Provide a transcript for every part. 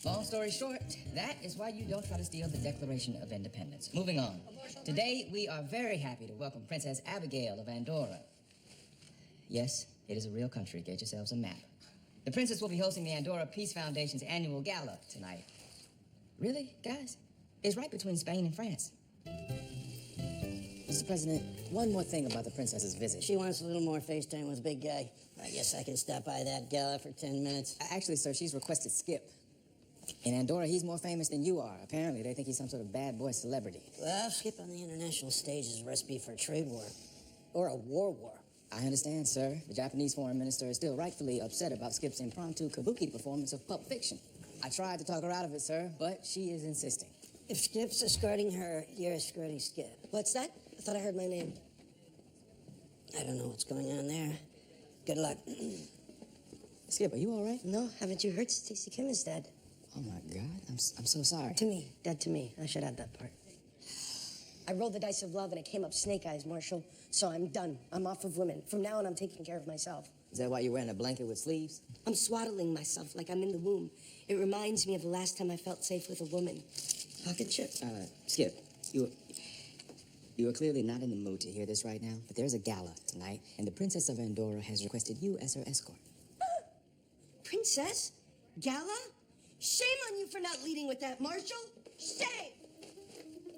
Long story short, that is why you don't try to steal the Declaration of Independence. Moving on. Today, we are very happy to welcome Princess Abigail of Andorra. Yes, it is a real country. Get yourselves a map. The princess will be hosting the Andorra Peace Foundation's annual gala tonight. Really, guys? It's right between Spain and France. Mr. President, one more thing about the princess's visit. She wants a little more FaceTime with Big Guy. I guess I can stop by that gala for 10 minutes. Actually, sir, she's requested Skip. In Andorra, he's more famous than you are. Apparently, they think he's some sort of bad boy celebrity. Well, Skip on the international stage is a recipe for a trade war. Or a war. I understand, sir. The Japanese foreign minister is still rightfully upset about Skip's impromptu kabuki performance of Pulp Fiction. I tried to talk her out of it, sir, but she is insisting. If Skip's escorting her, you're escorting Skip. What's that? I thought I heard my name. I don't know what's going on there. Good luck. Skip, are you all right? No, haven't you heard? Stacy Kim is dead. Oh, my God. I'm so sorry. To me. Dead to me. I should add that part. I rolled the dice of love and it came up snake eyes, Marshall. So I'm done. I'm off of women. From now on, I'm taking care of myself. Is that why you're wearing a blanket with sleeves? I'm swaddling myself like I'm in the womb. It reminds me of the last time I felt safe with a woman. Pocket chip. Skip, you are clearly not in the mood to hear this right now, but there's a gala tonight, and the Princess of Andorra has requested you as her escort. Princess? Gala? Shame on you for not leading with that, Marshall. Shame!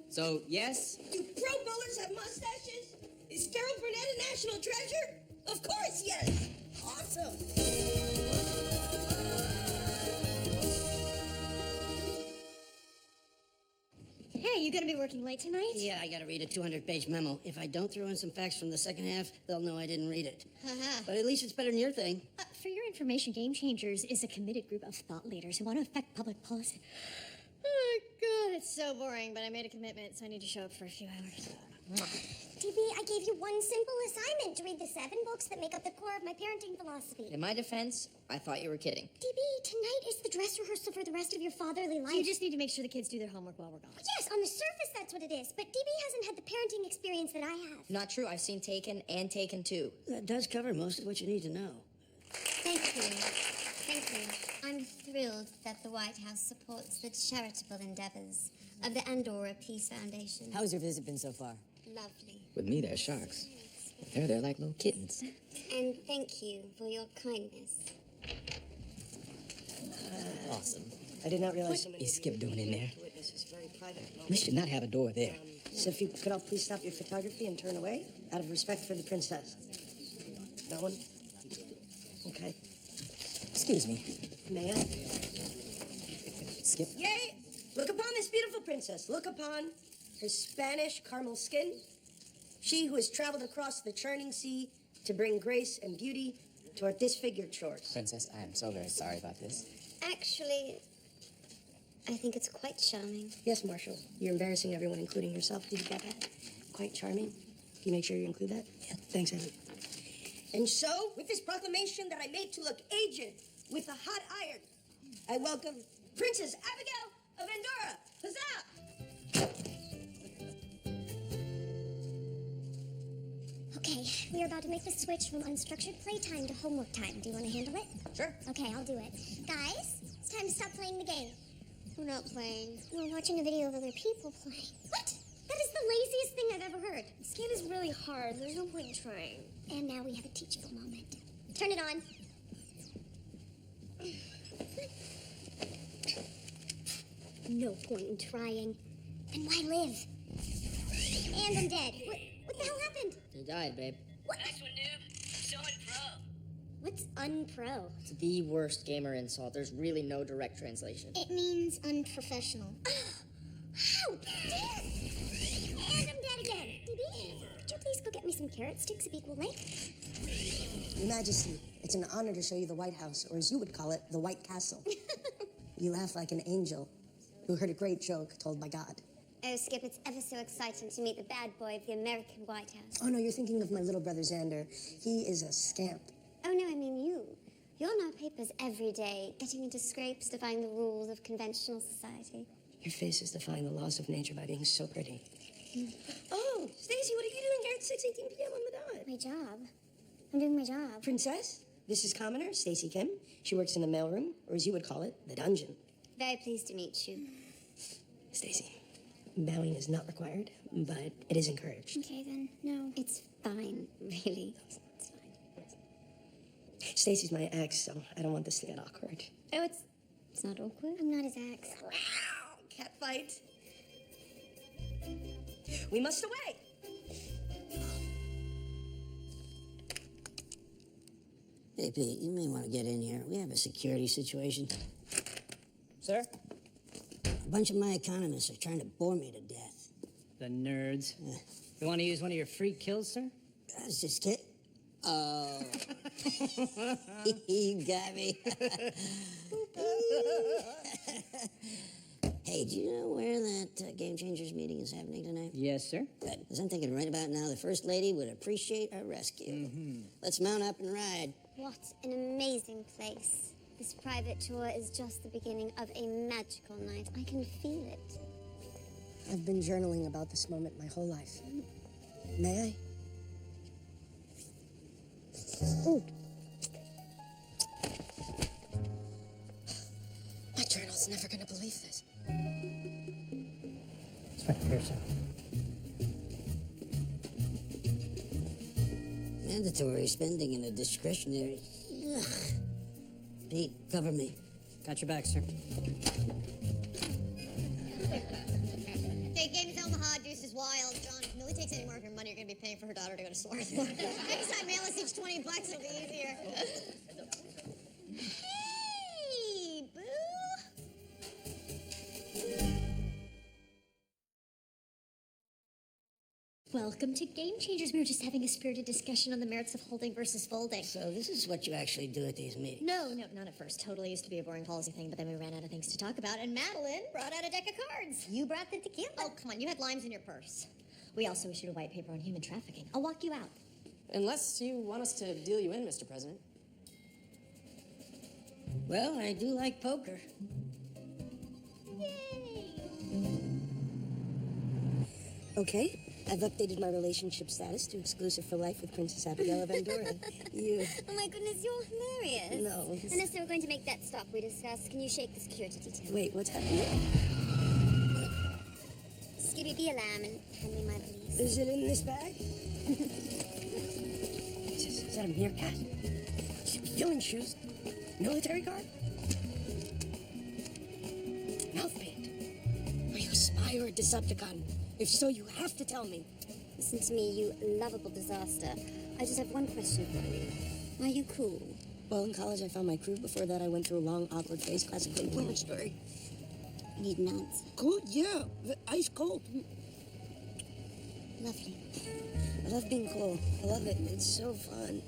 So, yes? Do pro bowlers have mustaches? Is Carol Burnett a national treasure? Of course, yes. Awesome. Hey, you gonna be working late tonight? Yeah, I gotta read a 200-page memo. If I don't throw in some facts from the second half, they'll know I didn't read it. But at least it's better than your thing. For your information, Game Changers is a committed group of thought leaders who want to affect public policy. Oh, my God, it's so boring, but I made a commitment, so I need to show up for a few hours. DB, I gave you one simple assignment to read the 7 books that make up the core of my parenting philosophy. In my defense, I thought you were kidding. DB, tonight is the dress rehearsal for the rest of your fatherly life. You just need to make sure the kids do their homework while we're gone. Yes, on the surface that's what it is, but DB hasn't had the parenting experience that I have. Not true. I've seen Taken and Taken 2. That does cover most of what you need to know. Thank you. Thank you. I'm thrilled that the White House supports the charitable endeavors of the Andorra Peace Foundation. How's your visit been so far? Lovely. With me, they're sharks. They're like little kittens. And thank you for your kindness. Awesome. I did not realize so What many is of you Skip doing in there? witnesses. Very private. We should not have a door there. So if you could all please stop your photography and turn away, out of respect for the princess. No one? Okay. Excuse me. May I? Skip. Yay! Look upon this beautiful princess. Look upon her Spanish caramel skin. She who has traveled across the churning sea to bring grace and beauty to our disfigured shores. Princess, I am so very sorry about this. Actually, I think it's quite charming. Yes, Marshall. You're embarrassing everyone, including yourself. Did you get that? Quite charming. Can you make sure you include that? Yeah. Thanks, Evan. And so, with this proclamation that I made to look aged with a hot iron, I welcome Princess Abigail of Andorra. Huzzah! Okay, we are about to make the switch from unstructured playtime to homework time. Do you want to handle it? Sure. Okay, I'll do it. Guys, it's time to stop playing the game. We're not playing. We're watching a video of other people playing. What? That is the laziest thing I've ever heard. This game is really hard. There's no point in trying. And now we have a teachable moment. Turn it on. No point in trying. Then why live? And I'm dead. What the hell happened? You died, babe. What? Nice one, noob. So unpro. What's unpro? It's the worst gamer insult. There's really no direct translation. It means unprofessional. How dare! And I'm dead again. DB, could you please go get me some carrot sticks of equal length? Your Majesty, it's an honor to show you the White House, or as you would call it, the White Castle. You laugh like an angel who heard a great joke told by God. Oh, Skip, it's ever so exciting to meet the bad boy of the American White House. Oh, no, you're thinking of my little brother Xander. He is a scamp. Oh, no, I mean you. You're in our papers every day, getting into scrapes, defying the rules of conventional society. Your face is defying the laws of nature by being so pretty. Oh, Stacy, what are you doing here at 6:18 p.m. on the dot? My job. I'm doing my job. Princess, this is Commoner Stacy Kim. She works in the mailroom, or as you would call it, the dungeon. Very pleased to meet you. Stacy, bowing is not required, but it is encouraged. Okay, then. No. It's fine, really. It's fine. Stacy's my ex, so I don't want this to get awkward. Oh, it's not awkward. I'm not his ex. Cat fight. We must away. Hey, Pete, you may want to get in here. We have a security situation. Sir? A bunch of my economists are trying to bore me to death. The nerds. You want to use one of your free kills, sir? I was just kidding. Oh. You got me. Hey, do you know where that Game Changers meeting is happening tonight? Yes, sir. Good, because I'm thinking right about now the First Lady would appreciate our rescue. Let's mount up and ride. What an amazing place. This private tour is just the beginning of a magical night. I can feel it. I've been journaling about this moment my whole life. May I? Ooh. My journal's never gonna believe this. It's right here, sir. Mandatory spending in a discretionary. Ugh. Pete, cover me. Got your back, sir. Okay, game is Omaha. Deuce is wild. John, if Millie takes any more of your money, you're going to be paying for her daughter to go to Swarthmore. Next time, mail us each $20. It'll be easier. Hey, boo. Welcome to Game Changers. We were just having a spirited discussion on the merits of holding versus folding. So this is what you actually do at these meetings? No, not at first. Totally used to be a boring policy thing, but then we ran out of things to talk about, and Madeline brought out a deck of cards. You brought the tequila. Oh, come on, you had limes in your purse. We also issued a white paper on human trafficking. I'll walk you out. Unless you want us to deal you in, Mr. President. Well, I do like poker. Okay. I've updated my relationship status to exclusive for life with Princess Abigail of Andorra. You... Oh my goodness, you're hilarious. No. Unless we're going to make that stop we discussed, can you shake the security detail? Wait, what's happening? Skibby be a lamb and hand me my valise. Is it in this bag? Is that a meerkat? Killing shoes? Military guard? Mouthband? Are you a spy or a Decepticon? If so, you have to tell me. Listen to me, you lovable disaster. I just have one question for you. Are you cool? Well, in college, I found my crew. Before that, I went through a long, awkward phase. Classic late bloomer story. Need an answer. Cool? Yeah. Ice cold. Lovely. I love being cool. I love it. It's so fun.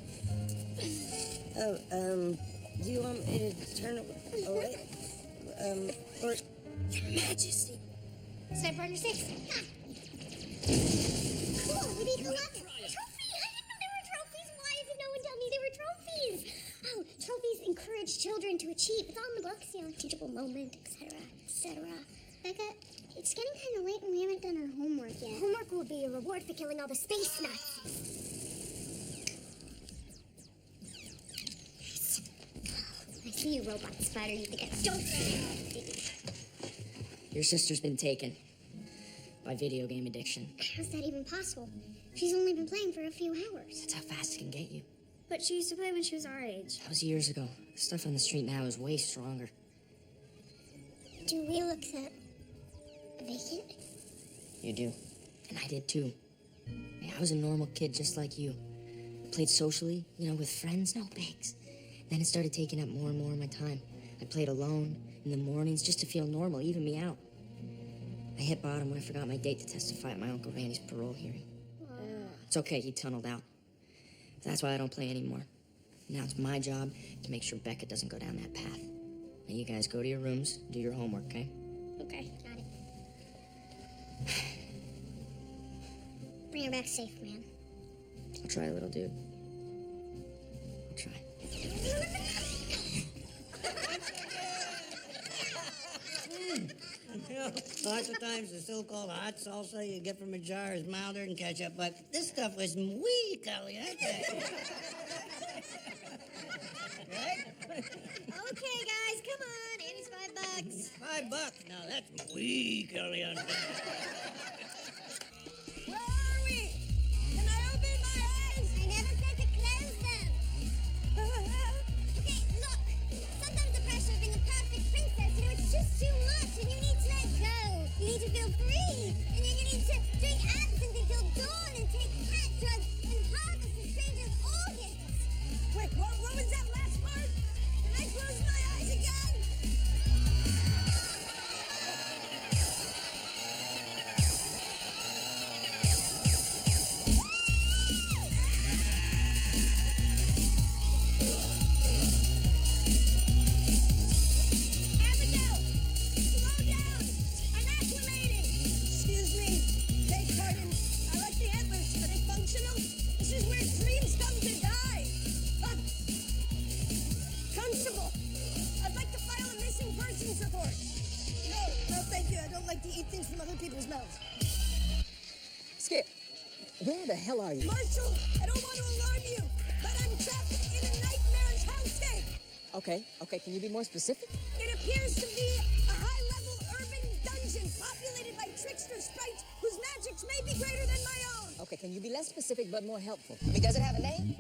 Oh, do you want me to turn away? Or... Your Majesty. Step on your six. Cool, maybe you can love it. Trophy! I didn't know there were trophies. Why did no one tell me there were trophies? Oh, trophies encourage children to achieve. It's all in the books, you know, teachable moment, etc., etc. Becca, it's getting kind of late and we haven't done our homework yet. Homework will be a reward for killing all the space nuts. I see you, robot spider. You think I don't? Your sister's been taken by video game addiction. How's that even possible? She's only been playing for a few hours. That's how fast it can get you. But she used to play when she was our age. That was years ago. The stuff on the street now is way stronger. Do we look that vacant? You do. And I did too. I was a normal kid just like you. Played socially, you know, with friends, no bigs. Then it started taking up more and more of my time. I played alone in the mornings just to feel normal, even me out. I hit bottom when I forgot my date to testify at my Uncle Randy's parole hearing. It's okay, he tunneled out. That's why I don't play anymore. Now it's my job to make sure Becca doesn't go down that path. Now you guys go to your rooms, do your homework, okay? Okay, got it. Bring her back safe, man. I'll try, little dude. I'll try. You know, lots of times the so-called hot salsa you get from a jar is milder than ketchup, but this stuff was muy caliente. Okay, guys, come on. Annie's $5. $5. $5? Now that's weak, Eliana. Where are we? Can I open my eyes? I never said to close them. Okay, look. Sometimes the pressure of being a perfect princess, it's just too much, and you need to let go. You need to feel free, and then you need to drink absinthe until dawn and take cat drugs and harvest a stranger's organs. Wait, what was that last part? Can I close my eyes again? Abigail, slow down. I'm acclimating. Excuse me. Beg pardon. I like the antlers. Are they functional? This is where dreams come to die. Constable, I'd like to file a missing persons report. No, thank you. I don't like to eat things from other people's mouths. Skip, where the hell are you? Marshal, I don't want to alarm you, but I'm trapped in a nightmarish hellscape. Okay, can you be more specific? It appears to be a high-level urban dungeon populated by trickster sprites whose magics may be greater than my own. Okay, can you be less specific but more helpful? I mean, does it have a name?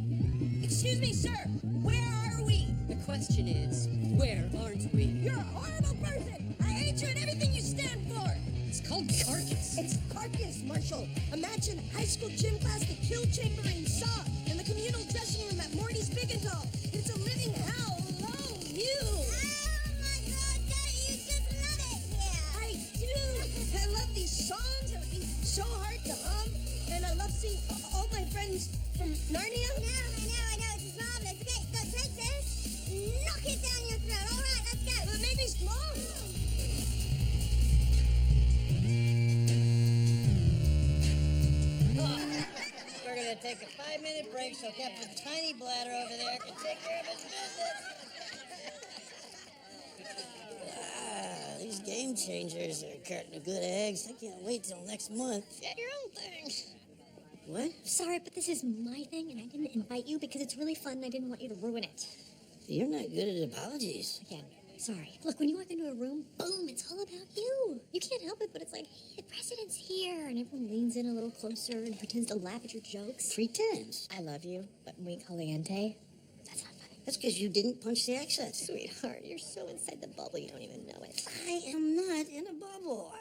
Excuse me, sir. Where are we? The question is, where aren't we? You're a horrible person. I hate you and everything you stand for. It's called carcass. It's carcass, Marshal. Imagine high school gym class, the kill chamber in Saw, and the communal dressing room at Morty's Big and Tall. It's a living hell. Hello, you. Oh my God, Daddy, you just love it here. I do. I love these songs. It would be so hard to hum. And I love seeing all my friends from Narnia. I know, it's just marvelous. Okay, so take this, knock it down your throat. All right, let's go. But maybe small. We're gonna take a 5-minute break so Captain Tiny Bladder over there can take care of his business. These game changers are a carton of good eggs. I can't wait till next month. Get your own thing. What? Sorry, but this is my thing, and I didn't invite you because it's really fun, and I didn't want you to ruin it. You're not good at apologies. Again, sorry. Look, when you walk into a room, boom, it's all about you. You can't help it, but it's like, hey, the president's here, and everyone leans in a little closer and pretends to laugh at your jokes. Pretends. I love you, but muy caliente. That's not funny. That's because you didn't punch the exit. Sweetheart, you're so inside the bubble, you don't even know it. I am not in a bubble.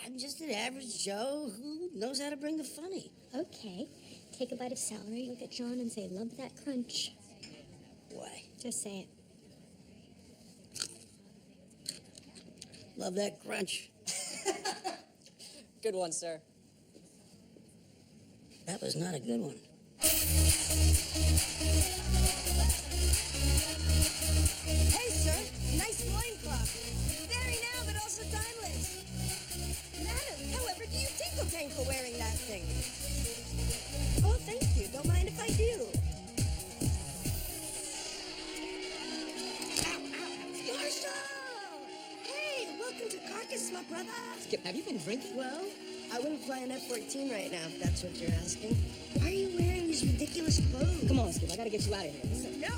I'm just an average Joe who knows how to bring the funny. Okay, take a bite of celery, look at John, and say, love that crunch. Why? Just say it. Love that crunch. Good one, sir. That was not a good one. Hey, sir. Nice loincloth. Very now, but also timeless. Madam, however, do you tinkle-tankle wearing that thing? Oh, thank you. Don't mind if I do. Marshal! Hey, welcome to Carcass, my brother. Skip, have you been drinking? Well, I wouldn't fly an F-14 right now, if that's what you're asking. Why are you wearing these ridiculous clothes? Come on, Skip, I gotta get you out of here. Listen. No,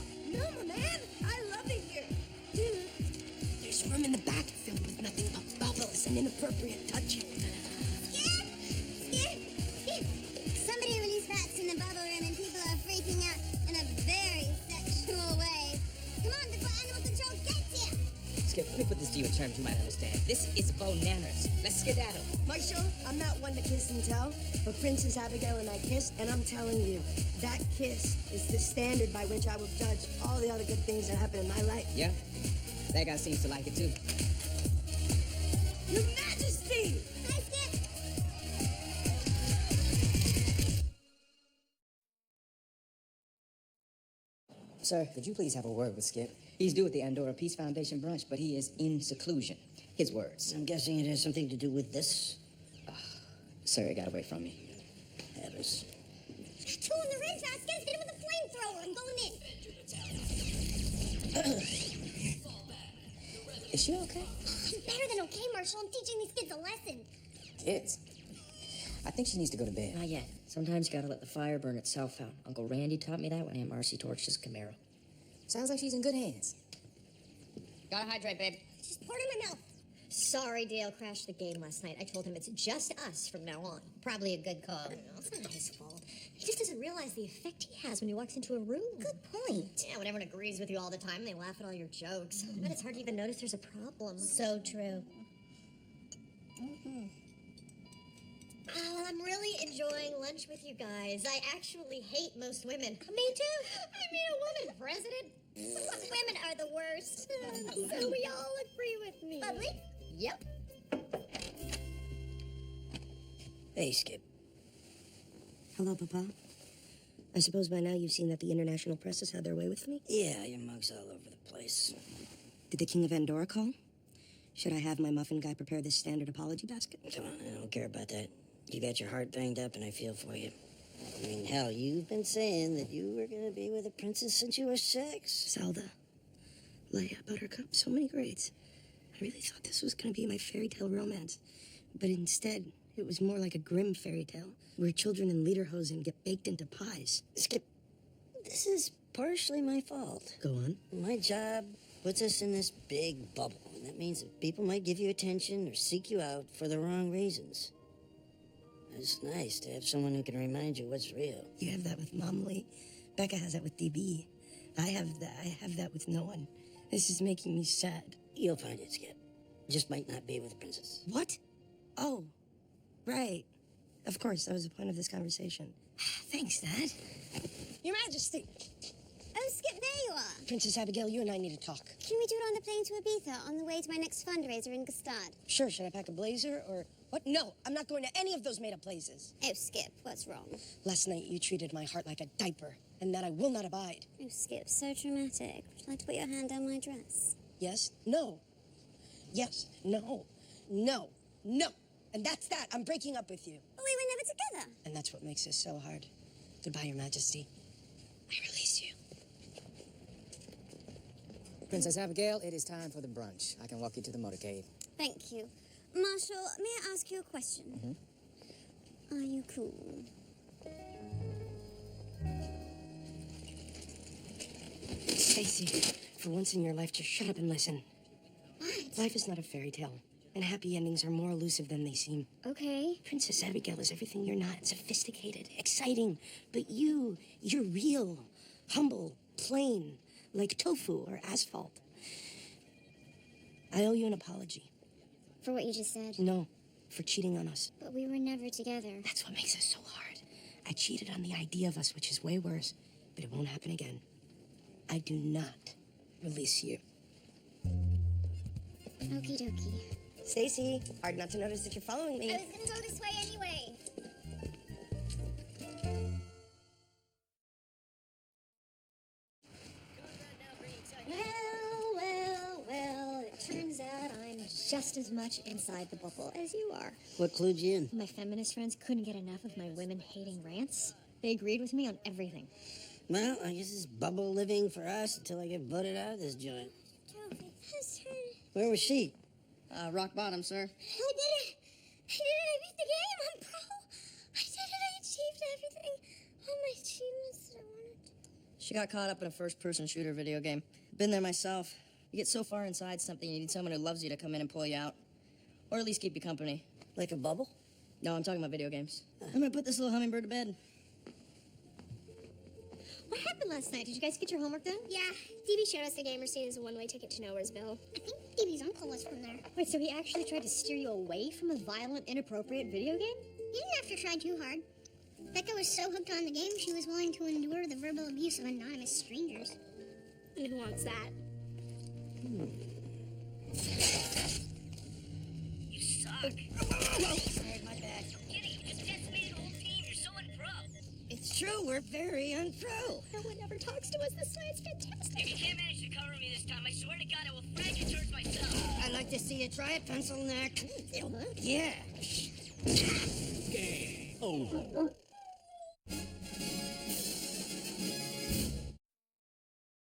my man. I love it here. Dude, there's room in the back filled with nothing but bubbles and inappropriate touching. Skip! Somebody released rats in the bubble room and people are freaking out in a very sexual way. Come on, before animal control gets here. Skip, let me put this to you in terms you might understand. This is bananas. Let's skedaddle. Marshal, I'm not one to kiss and tell, but Princess Abigail and I kissed, and I'm telling you, that kiss is the standard by which I will judge all the other good things that happen in my life. Yeah? That guy seems to like it too. Your Majesty! Hi, Skip. Sir, could you please have a word with Skip? He's due at the Andorra Peace Foundation brunch, but he is in seclusion. His words. I'm guessing it has something to do with this. Sir, it got away from me. Heavens. Two in the red house. Guys, hit him with a flamethrower. I'm going in. Is she okay? I'm better than okay, Marshall. I'm teaching these kids a lesson. Kids? I think she needs to go to bed. Not yet. Sometimes you gotta let the fire burn itself out. Uncle Randy taught me that when Aunt Marcy torched his Camaro. Sounds like she's in good hands. Gotta hydrate, babe. Just Pardon my mouth. Sorry Dale crashed the game last night. I told him it's just us from now on. Probably a good call. No, it's not his fault. He just doesn't realize the effect he has when he walks into a room. Good point. Yeah, when everyone agrees with you all the time, they laugh at all your jokes. I bet it's hard to even notice there's a problem. So true. Oh, well, I'm really enjoying lunch with you guys. I actually hate most women. Me too. I mean, a woman president. Women are the worst. So we all agree with me. Lovely. Yep. Hey, Skip. Hello, Papa. I suppose by now you've seen that the international press has had their way with me? Yeah, your mug's all over the place. Did the King of Andorra call? Should I have my muffin guy prepare this standard apology basket? Come on, I don't care about that. You got your heart banged up, and I feel for you. I mean, hell, you've been saying that you were gonna be with a princess since you were 6. Zelda, Leia, Buttercup, so many grades. I really thought this was gonna be my fairy tale romance. But instead, it was more like a grim fairy tale, where children in lederhosen get baked into pies. Skip, this is partially my fault. Go on. My job puts us in this big bubble, and that means that people might give you attention or seek you out for the wrong reasons. It's nice to have someone who can remind you what's real. You have that with Mom Lee. Becca has that with DB. I have that with no one. This is making me sad. You'll find it, Skip. Just might not be with the princess. What? Oh, right. Of course, that was the point of this conversation. Thanks, Dad. Your Majesty. Oh, Skip, there you are. Princess Abigail, you and I need to talk. Can we do it on the plane to Ibiza on the way to my next fundraiser in Gstaad? Sure, should I pack a blazer or what? No, I'm not going to any of those made-up places. Oh, Skip, what's wrong? Last night you treated my heart like a diaper, and that I will not abide. Oh, Skip, so dramatic. Would you like to put your hand down my dress? Yes? No. Yes. No. No. No. And that's that. I'm breaking up with you. But we were never together. And that's what makes this so hard. Goodbye, Your Majesty. I release you. Princess Abigail, it is time for the brunch. I can walk you to the motorcade. Thank you. Marshall, may I ask you a question? Mm-hmm. Are you cool? Stacy, for once in your life, just shut up and listen. What? Life is not a fairy tale, and happy endings are more elusive than they seem. Okay. Princess Abigail is everything you're not. Sophisticated, exciting. But you're real, humble, plain, like tofu or asphalt. I owe you an apology. For what you just said? No, for cheating on us. But we were never together. That's what makes us so hard. I cheated on the idea of us, which is way worse, but it won't happen again. I do not release you. Okie dokie. Stacy, hard not to notice that you're following me. I was gonna go this way anyway. Well, it turns out I'm just as much inside the bubble as you are. What clued you in? My feminist friends couldn't get enough of my women-hating rants. They agreed with me on everything. Well, I guess it's bubble living for us until I get voted out of this joint. Trophy, how's her? Where was she? Rock bottom, sir. I did it! I beat the game! I'm pro! I did it! I achieved everything! All my achievements that I wanted. She got caught up in a first-person shooter video game. Been there myself. You get so far inside something, you need someone who loves you to come in and pull you out. Or at least keep you company. Like a bubble? No, I'm talking about video games. I'm gonna put this little hummingbird to bed. What happened last night? Did you guys get your homework done? Yeah, DB showed us the gamer state as a one-way ticket to Nowheresville. I think DB's uncle was from there. Wait, so he actually tried to steer you away from a violent, inappropriate video game? He didn't have to try too hard. Becca was so hooked on the game, she was willing to endure the verbal abuse of anonymous strangers. And who wants that? You suck. Sorry, my bad. Kitty, you just decimated the whole team. You're so unpro. It's true, we're very unpro. No one ever talks to us this way. It's fantastic. If you can't manage to cover me this time, I swear to God I will frag your turds myself. I'd like to see you try it, pencil neck. Yeah. Game over.